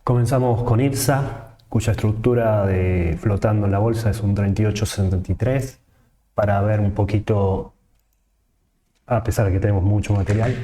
Comenzamos con IRSA, cuya estructura de flotando en la bolsa es un 38,73, para ver un poquito, a pesar de que tenemos mucho material.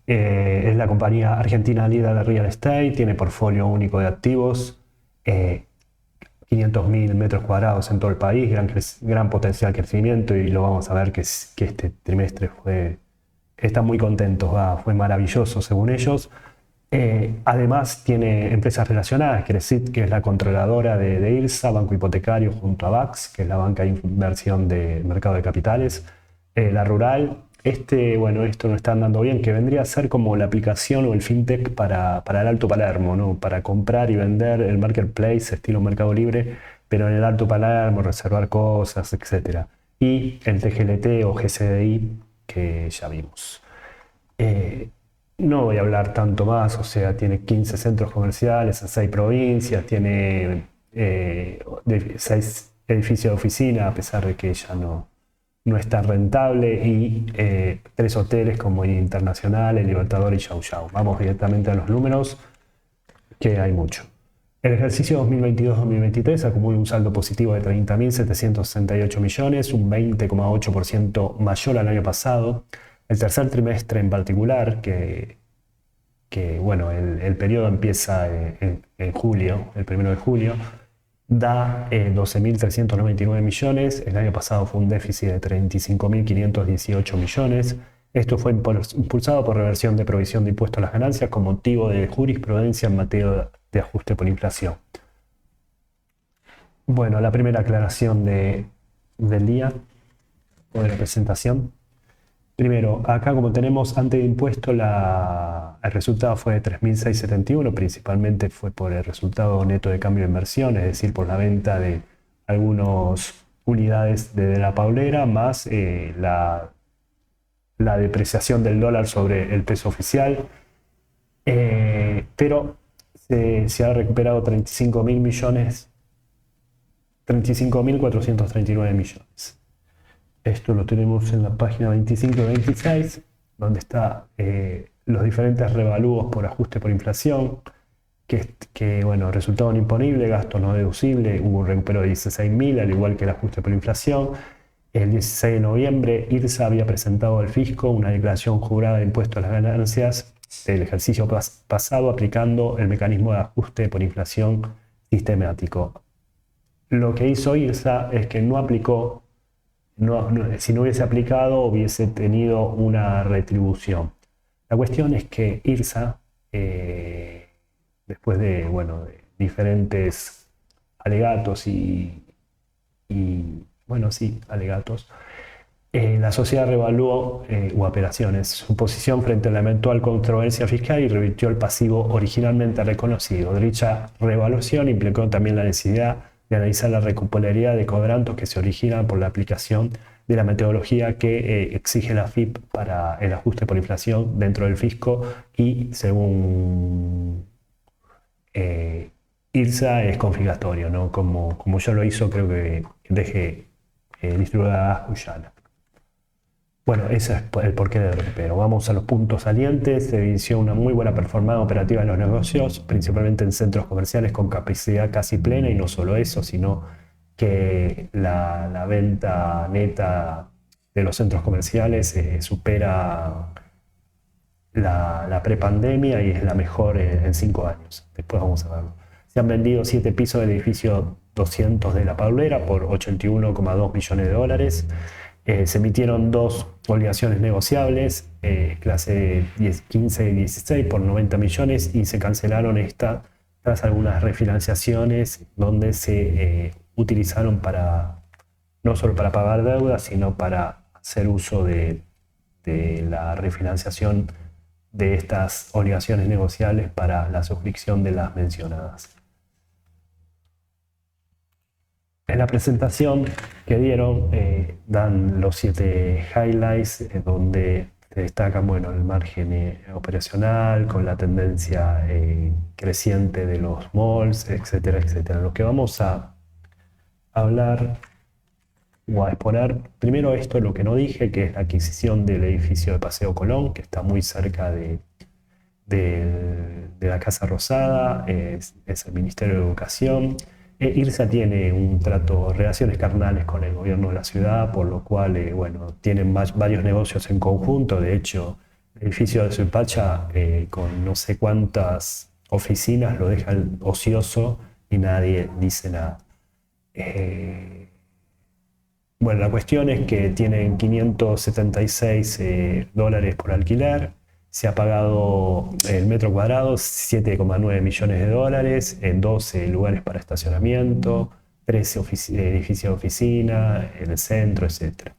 Es la compañía argentina líder de real estate, tiene portfolio único de activos, 500.000 metros cuadrados en todo el país, gran potencial de crecimiento, y lo vamos a ver que este trimestre están muy contentos, fue maravilloso según ellos. Además tiene empresas relacionadas, Crescit, que es la controladora de IRSA, Banco Hipotecario, junto a BAX, que es la banca de inversión de mercado de capitales, la Rural. Esto no está andando bien, que vendría a ser como la aplicación o el fintech para el Alto Palermo, ¿no? Para comprar y vender el marketplace estilo Mercado Libre, pero en el Alto Palermo, reservar cosas, etc. Y el TGLT o GCDI, que ya vimos. No voy a hablar tanto más, o sea, tiene 15 centros comerciales en 6 provincias, tiene 6 edificios de oficina, a pesar de que ya no es tan rentable, y 3 hoteles como Internacional, El Libertador y Yau Yau. Vamos directamente a los números, que hay mucho. El ejercicio 2022-2023 acumula un saldo positivo de 30.768 millones, un 20,8% mayor al año pasado. El tercer trimestre en particular, bueno, el periodo empieza en julio, el 1 de julio, da 12.399 millones. El año pasado fue un déficit de 35.518 millones. Esto fue impulsado por reversión de provisión de impuestos a las ganancias con motivo de jurisprudencia en materia de ajuste por inflación. Bueno, la primera aclaración del día o de la presentación. Primero, acá como tenemos antes de impuesto, el resultado fue de 3.671, principalmente fue por el resultado neto de cambio de inversión, es decir, por la venta de algunas unidades de la paulera, más la depreciación del dólar sobre el peso oficial. Pero se ha recuperado 35.439 millones. Esto lo tenemos en la página 25 y 26, donde está los diferentes revalúos por ajuste por inflación, bueno, resultado no imponible, gasto no deducible, hubo un recupero de 16.000, al igual que el ajuste por inflación. El 16 de noviembre, IRSA había presentado al fisco una declaración jurada de impuesto a las ganancias del ejercicio pasado, aplicando el mecanismo de ajuste por inflación sistemático. Lo que hizo IRSA es que no aplicó. Si no hubiese aplicado, hubiese tenido una retribución. La cuestión es que IRSA, después de diferentes alegatos alegatos, la sociedad revaluó operaciones, su posición frente a la eventual controversia fiscal, y revirtió el pasivo originalmente reconocido. Dicha revaluación implicó también la necesidad de analizar la recuperabilidad de cobrantos que se originan por la aplicación de la metodología que exige la FIP para el ajuste por inflación dentro del fisco, y según IRSA es confiscatorio, ¿no? Como ya lo hizo, creo que deje distribuida Guyana. Bueno, ese es el porqué del recupero. Vamos a los puntos salientes. Se evidenció una muy buena performance operativa en los negocios, principalmente en centros comerciales con capacidad casi plena, y no solo eso, sino que la venta neta de los centros comerciales supera la prepandemia y es la mejor en 5 años. Después vamos a verlo. Se han vendido 7 pisos del edificio 200 de La Paulera por 81,2 millones de dólares. Se emitieron 2 obligaciones negociables, clase 15 y 16 por 90 millones, y se cancelaron tras algunas refinanciaciones donde se utilizaron no solo para pagar deudas, sino para hacer uso de la refinanciación de estas obligaciones negociables para la suscripción de las mencionadas. En la presentación que dieron dan los 7 highlights donde se destacan el margen operacional con la tendencia creciente de los malls, etcétera, etcétera. Lo que vamos a hablar o a exponer primero, esto es lo que no dije, que es la adquisición del edificio de Paseo Colón, que está muy cerca de de la Casa Rosada, es el Ministerio de Educación. IRSA tiene un trato, relaciones carnales con el gobierno de la ciudad, por lo cual, bueno, tienen varios negocios en conjunto. De hecho, el edificio de Suipacha, con no sé cuántas oficinas, lo dejan ocioso y nadie dice nada. Bueno, la cuestión es que tienen 576 dólares por alquiler. Se ha pagado el metro cuadrado 7,9 millones de dólares en 12 lugares para estacionamiento, 13 edificios de oficina, en el centro, etc.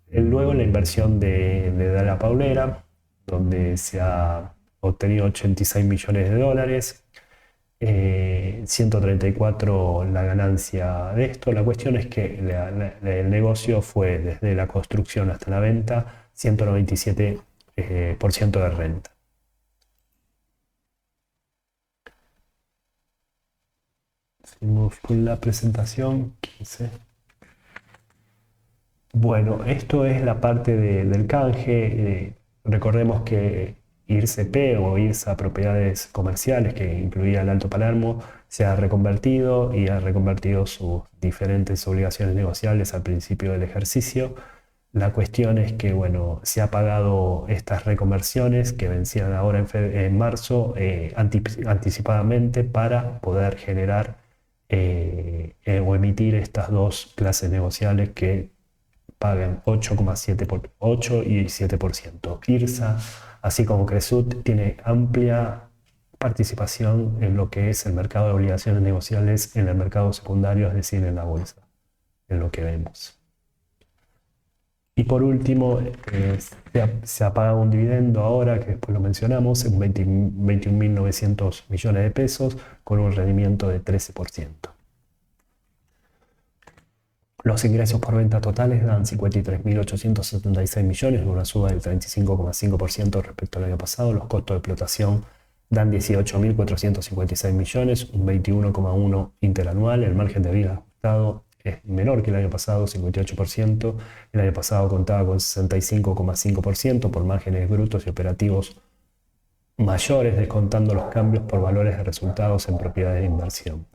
Luego la inversión de La Paulera, donde se ha obtenido 86 millones de dólares. 134 la ganancia de esto. La cuestión es que el negocio fue desde la construcción hasta la venta 197% de renta. Seguimos con la presentación 15. Bueno, esto es la parte del canje. Recordemos que IRCP o IRSA Propiedades Comerciales, que incluía el Alto Palermo, se ha reconvertido y ha reconvertido sus diferentes obligaciones negociables al principio del ejercicio. La cuestión es que, bueno, se ha pagado estas reconversiones que vencían ahora en marzo anticipadamente para poder generar o emitir estas dos clases negociables que pagan 8,7 por 8 y 7%. IRSA, así como Cresut, tiene amplia participación en lo que es el mercado de obligaciones negociables en el mercado secundario, es decir, en la bolsa, en lo que vemos. Y por último, se ha pagado un dividendo ahora, que después lo mencionamos, en 21.900 millones de pesos, con un rendimiento de 13%. Los ingresos por venta totales dan 53.876 millones, una suba del 35,5% respecto al año pasado. Los costos de explotación dan 18.456 millones, un 21,1% interanual. El margen de vida ajustado es menor que el año pasado, 58%. El año pasado contaba con 65,5% por márgenes brutos y operativos mayores, descontando los cambios por valores de resultados en propiedades de inversión.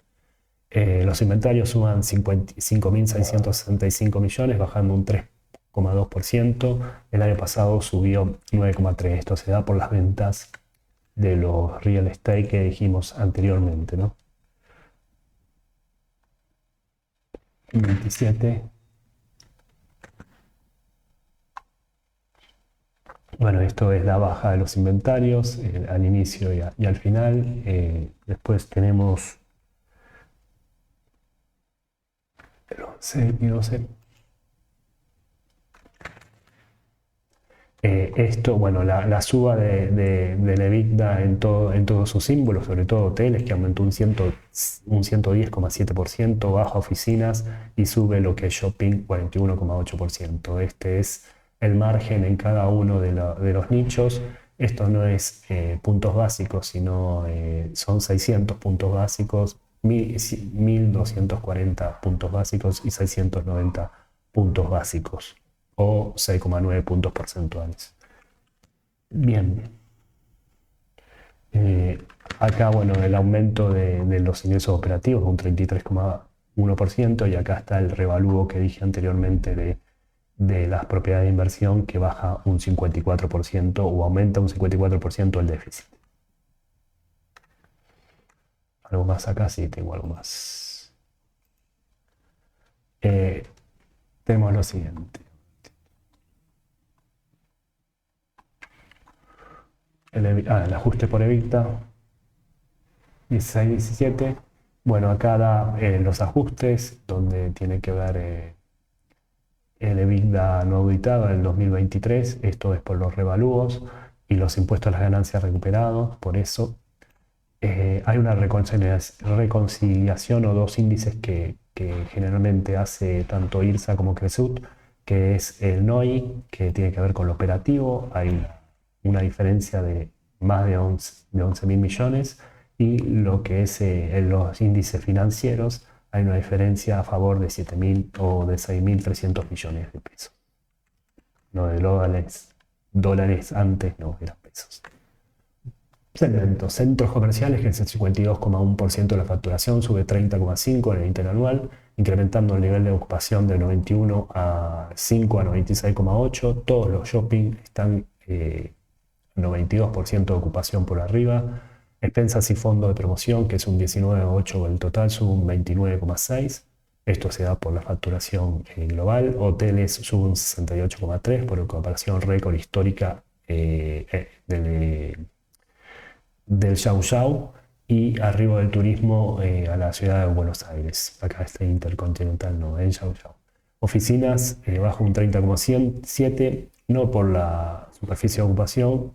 Los inventarios suman 5.665 millones, bajando un 3,2%. El año pasado subió 9,3%. Esto se da por las ventas de los real estate que dijimos anteriormente, ¿no? 27. Bueno, esto es la baja de los inventarios al inicio y al final. Después tenemos el 11 y 12. Esto, bueno, la suba del EBITDA en todos sus símbolos, sobre todo hoteles, que aumentó un 110,7%, baja oficinas y sube lo que es shopping 41,8%. Este es el margen en cada uno de los nichos. Esto no es puntos básicos, sino son 600 puntos básicos, 1.240 puntos básicos y 690 puntos básicos, o 6,9 puntos porcentuales. Bien. Acá, bueno, el aumento de los ingresos operativos, un 33,1%, y acá está el revalúo que dije anteriormente de las propiedades de inversión, que baja un 54% o aumenta un 54% el déficit. ¿Algo más acá? Sí, tengo algo más. Tenemos lo siguiente. El ajuste por EBITDA, 16, 17. Bueno, acá da los ajustes, donde tiene que ver el EBITDA no auditado del 2023. Esto es por los revalúos y los impuestos a las ganancias recuperados. Por eso hay una reconciliación o dos índices que generalmente hace tanto IRSA como Cresut, que es el NOI, que tiene que ver con lo operativo. Hay una diferencia de más de 11.000 millones, y lo que es en los índices financieros hay una diferencia a favor de 7.000 o de 6.300 millones de pesos. No de dólares antes, no, eran pesos. Segmentos, centros comerciales, que es el 52,1% de la facturación, sube 30,5% en el interanual, incrementando el nivel de ocupación de 91 a 5 a 96,8%. Todos los shopping están 92% de ocupación por arriba. Expensas y fondo de promoción, que es un 19,8% del total, sube un 29,6%. Esto se da por la facturación global. Hoteles sube un 68,3% por comparación récord histórica del Yao Yao, y arriba del turismo a la ciudad de Buenos Aires. Acá está Intercontinental, no, en Yao Yao. Oficinas baja un 30,7%, no por la superficie de ocupación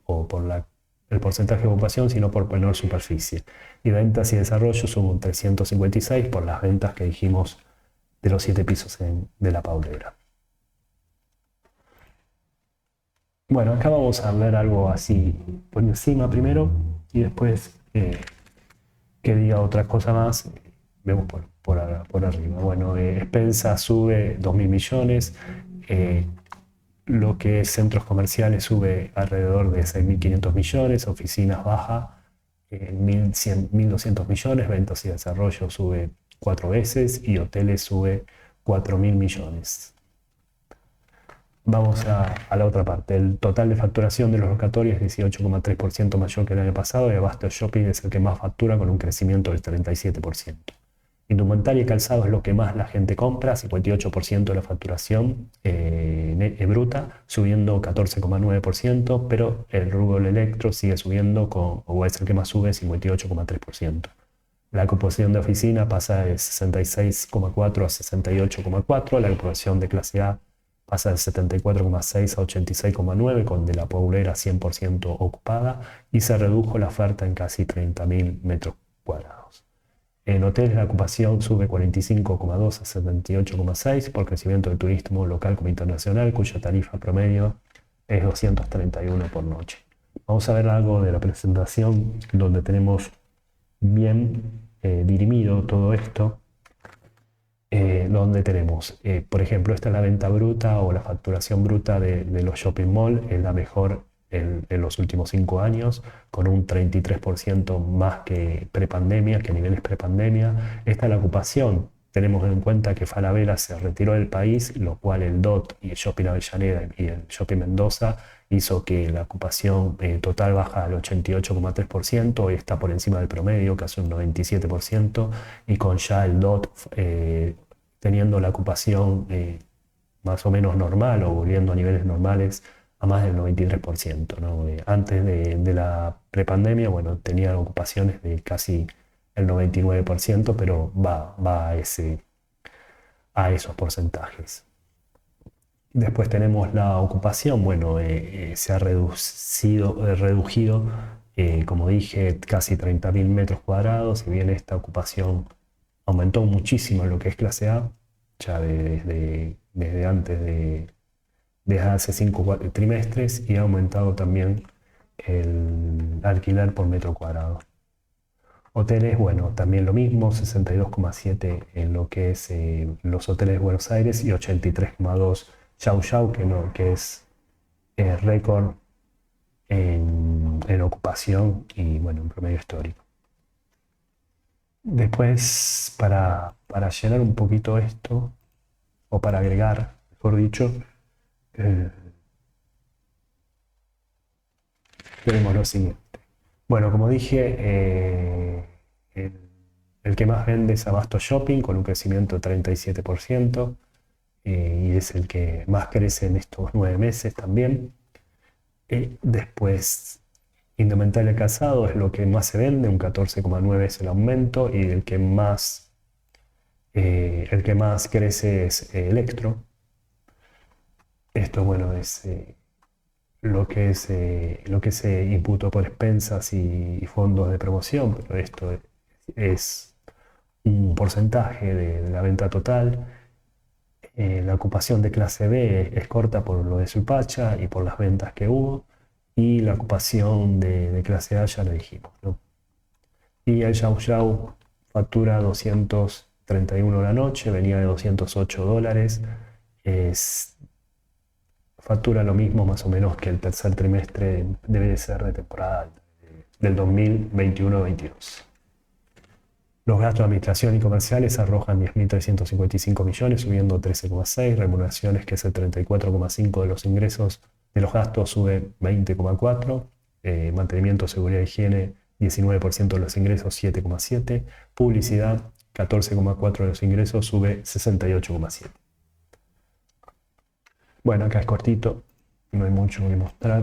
o por el porcentaje de ocupación, sino por menor superficie. Y ventas y desarrollo sube un 356 por las ventas que dijimos de los 7 pisos de La Paulera. Bueno, acá vamos a ver algo así por encima primero y después que diga otra cosa más, vemos por arriba. Bueno, Expensa sube 2.000 millones, lo que es centros comerciales sube alrededor de 6.500 millones, oficinas baja 1.200 millones, ventas y desarrollo sube 4 veces y hoteles sube 4.000 millones. Vamos a la otra parte. El total de facturación de los locatorios es 18,3% mayor que el año pasado y Abasto Shopping es el que más factura con un crecimiento del 37%. Indumentaria y calzado es lo que más la gente compra, 58% de la facturación bruta, subiendo 14,9%, pero el rubro del electro sigue subiendo, o es el que más sube, 58,3%. La ocupación de oficina pasa de 66,4 a 68,4, la ocupación de clase A pasa de 74,6 a 86,9, con de La Paulera 100% ocupada, y se redujo la oferta en casi 30.000 metros cuadrados. En hoteles la ocupación sube 45,2 a 78,6 por crecimiento del turismo local como internacional, cuya tarifa promedio es 231 por noche. Vamos a ver algo de la presentación donde tenemos bien dirimido todo esto. Donde tenemos, por ejemplo, esta es la venta bruta o la facturación bruta de los shopping mall, es la mejor en los últimos 5 años, con un 33% más que prepandemia, que niveles prepandemia. Esta es la ocupación. Tenemos en cuenta que Falabella se retiró del país, lo cual el DOT y el Shopping Avellaneda y el Shopping Mendoza hizo que la ocupación total baja al 88,3% y está por encima del promedio, casi un 97%, y con ya el DOT teniendo la ocupación más o menos normal o volviendo a niveles normales a más del 93%, ¿no? Antes de la prepandemia, bueno, tenía ocupaciones de casi el 99%, pero va a esos porcentajes. Después tenemos la ocupación, bueno, se ha reducido, como dije, casi 30.000 metros cuadrados, si bien esta ocupación aumentó muchísimo en lo que es clase A, ya desde antes desde hace 5 trimestres, y ha aumentado también el alquiler por metro cuadrado. Hoteles, bueno, también lo mismo, 62,7 en lo que es los hoteles de Buenos Aires y 83,2 Yao Yao, que es récord en ocupación y bueno, en promedio histórico. Después, para llenar un poquito esto, o para agregar, mejor dicho, tenemos lo siguiente. Bueno, como dije, el que más vende es Abasto Shopping, con un crecimiento de 37%, y es el que más crece en estos 9 meses también. Después, Indumentaria y calzado es lo que más se vende, un 14,9 es el aumento, y el que más crece es Electro. Esto, bueno, es lo que se imputó por expensas y fondos de promoción, pero esto es un porcentaje de la venta total. La ocupación de clase B es corta por lo de Suipacha y por las ventas que hubo, y la ocupación de clase A ya lo dijimos, ¿no? Y el Yao Yao factura 231 la noche, venía de $208, factura lo mismo más o menos que el tercer trimestre, debe de ser de temporada alta, del 2021-22. Los gastos de administración y comerciales arrojan 10.355 millones, subiendo 13,6. Remuneraciones, que es el 34,5 de los ingresos de los gastos, sube 20,4. Mantenimiento, seguridad e higiene, 19% de los ingresos, 7,7. Publicidad, 14,4 de los ingresos, sube 68,7. Bueno, acá es cortito, no hay mucho que mostrar.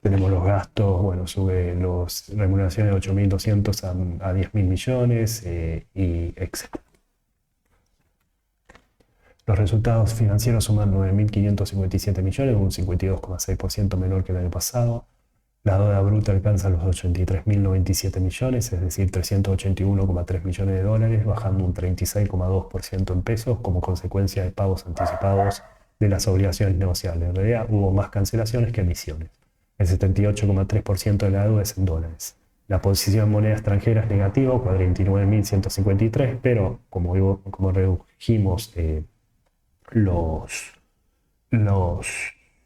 Tenemos los gastos, bueno, sube las remuneraciones de 8.200 a 10.000 millones, y etc. Los resultados financieros suman 9.557 millones, un 52,6% menor que el año pasado. La deuda bruta alcanza los 83.097 millones, es decir, 381,3 millones de dólares, bajando un 36,2% en pesos como consecuencia de pagos anticipados de las obligaciones negociables. En realidad hubo más cancelaciones que emisiones. El 78,3% de la deuda es en dólares. La posición en moneda extranjera es negativa, 49.153, pero como redujimos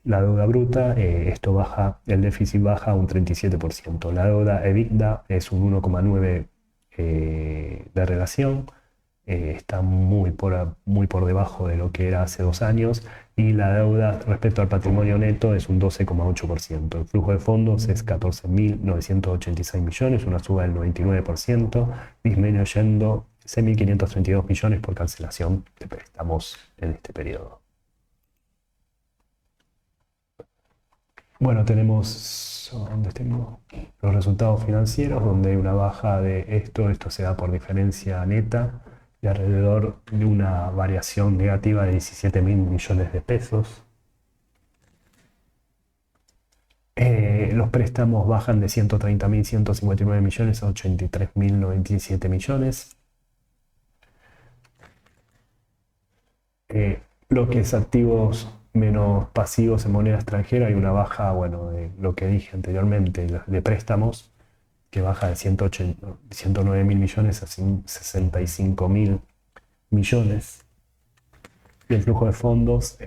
la deuda bruta, esto baja, el déficit baja un 37%. La deuda EBITDA es un 1,9 de relación, está muy por debajo de lo que era hace 2 años, y la deuda respecto al patrimonio neto es un 12,8%. El flujo de fondos es 14.986 millones, una suba del 99%, disminuyendo 6.532 millones por cancelación de préstamos en este periodo. Bueno, tenemos los resultados financieros, donde hay una baja de esto se da por diferencia neta, de alrededor de una variación negativa de 17.000 millones de pesos. Los préstamos bajan de 130.159 millones a 83.097 millones. Lo que es activos menos pasivos en moneda extranjera, hay una baja, bueno, de lo que dije anteriormente, de préstamos, que baja de 109.000 millones a 65.000 millones. Y el flujo de fondos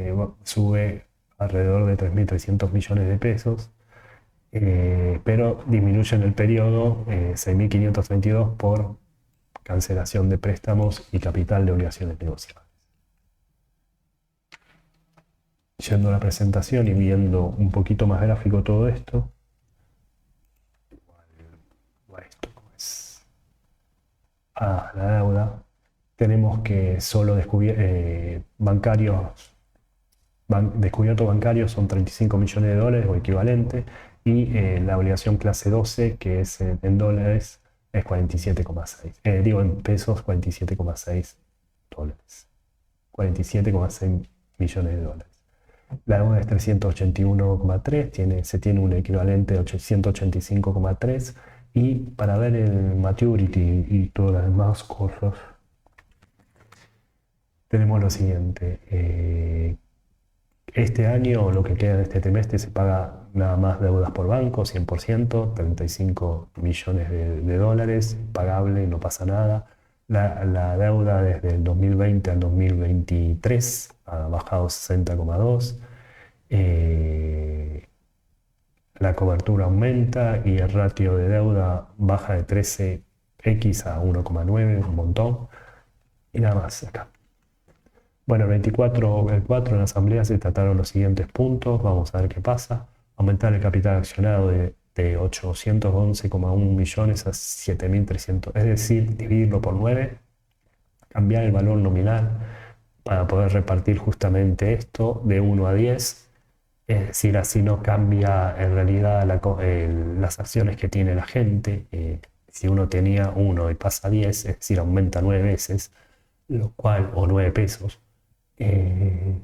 sube alrededor de 3.300 millones de pesos, pero disminuye en el periodo 6.522 por cancelación de préstamos y capital de obligaciones negociadas. Yendo a la presentación y viendo un poquito más gráfico todo esto, la deuda, tenemos que solo descubiertos bancarios son 35 millones de dólares o equivalente, y la obligación clase 12, que es en dólares, es 47,6. En pesos, 47,6 dólares. 47,6 millones de dólares. La deuda es 381,3, se tiene un equivalente de 885,3, y para ver el maturity y todas las demás cosas, tenemos lo siguiente. Este año, lo que queda de este trimestre, se paga nada más deudas por banco, 100%, 35 millones de dólares, pagable, no pasa nada. La deuda desde el 2020 al 2023 ha bajado 60,2. La cobertura aumenta y el ratio de deuda baja de 13x a 1,9, un montón. Y nada más acá. Bueno, el 4 en la asamblea se trataron los siguientes puntos, vamos a ver qué pasa. Aumentar el capital accionado de 811,1 millones a 7.300, es decir, dividirlo por 9, cambiar el valor nominal para poder repartir justamente esto de 1 a 10, es decir, así no cambia en realidad las acciones que tiene la gente. Si uno tenía 1 y pasa a 10, es decir, aumenta 9 veces, o 9 pesos.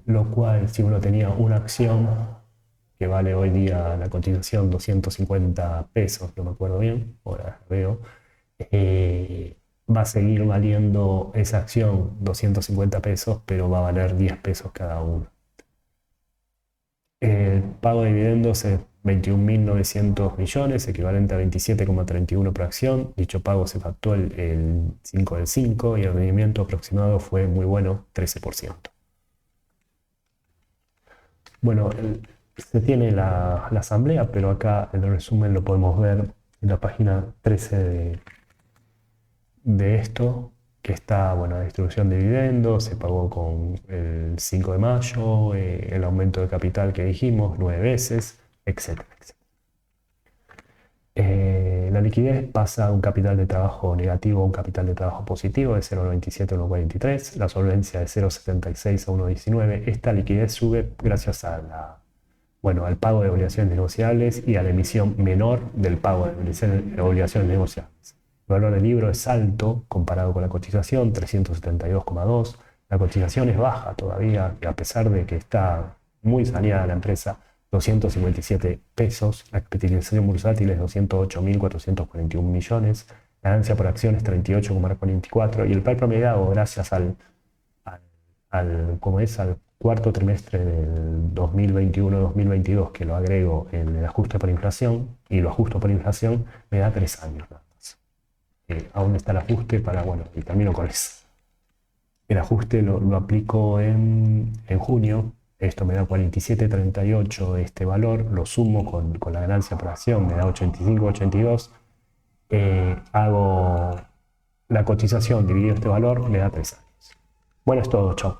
Lo cual, si uno tenía una acción que vale hoy día la cotización 250 pesos, no me acuerdo bien, ahora veo, va a seguir valiendo esa acción 250 pesos, pero va a valer 10 pesos cada uno. El pago de dividendos es 21.900 millones, equivalente a 27,31 por acción. Dicho pago se efectuó el 5 del 5 y el rendimiento aproximado fue muy bueno, 13%. Bueno, se tiene la asamblea, pero acá el resumen lo podemos ver en la página 13 de esto, que está, bueno, la distribución de dividendos, se pagó con el 5 de mayo, el aumento de capital que dijimos 9 veces, etcétera, etcétera. La liquidez pasa a un capital de trabajo negativo a un capital de trabajo positivo de 0,97 a 1,43, la solvencia de 0,76 a 1,19. Esta liquidez sube gracias a al pago de obligaciones negociables y a la emisión menor del pago de obligaciones negociables. El valor del libro es alto comparado con la cotización, 372,2. La cotización es baja todavía, a pesar de que está muy saneada la empresa, 257 pesos. La capitalización bursátil es 208.441 millones. La ganancia por acción es 38,44. Y el PER promediado, gracias al cuarto trimestre del 2021-2022, que lo agrego en el ajuste por inflación y lo ajusto por inflación, me da 3 años nada más. Aún está el ajuste para, y termino con eso. El ajuste lo aplico en junio. Esto me da 47,38 este valor, lo sumo con la ganancia por acción, me da 85,82. Hago la cotización, dividido este valor, me da 3 años. Bueno, es todo, chao.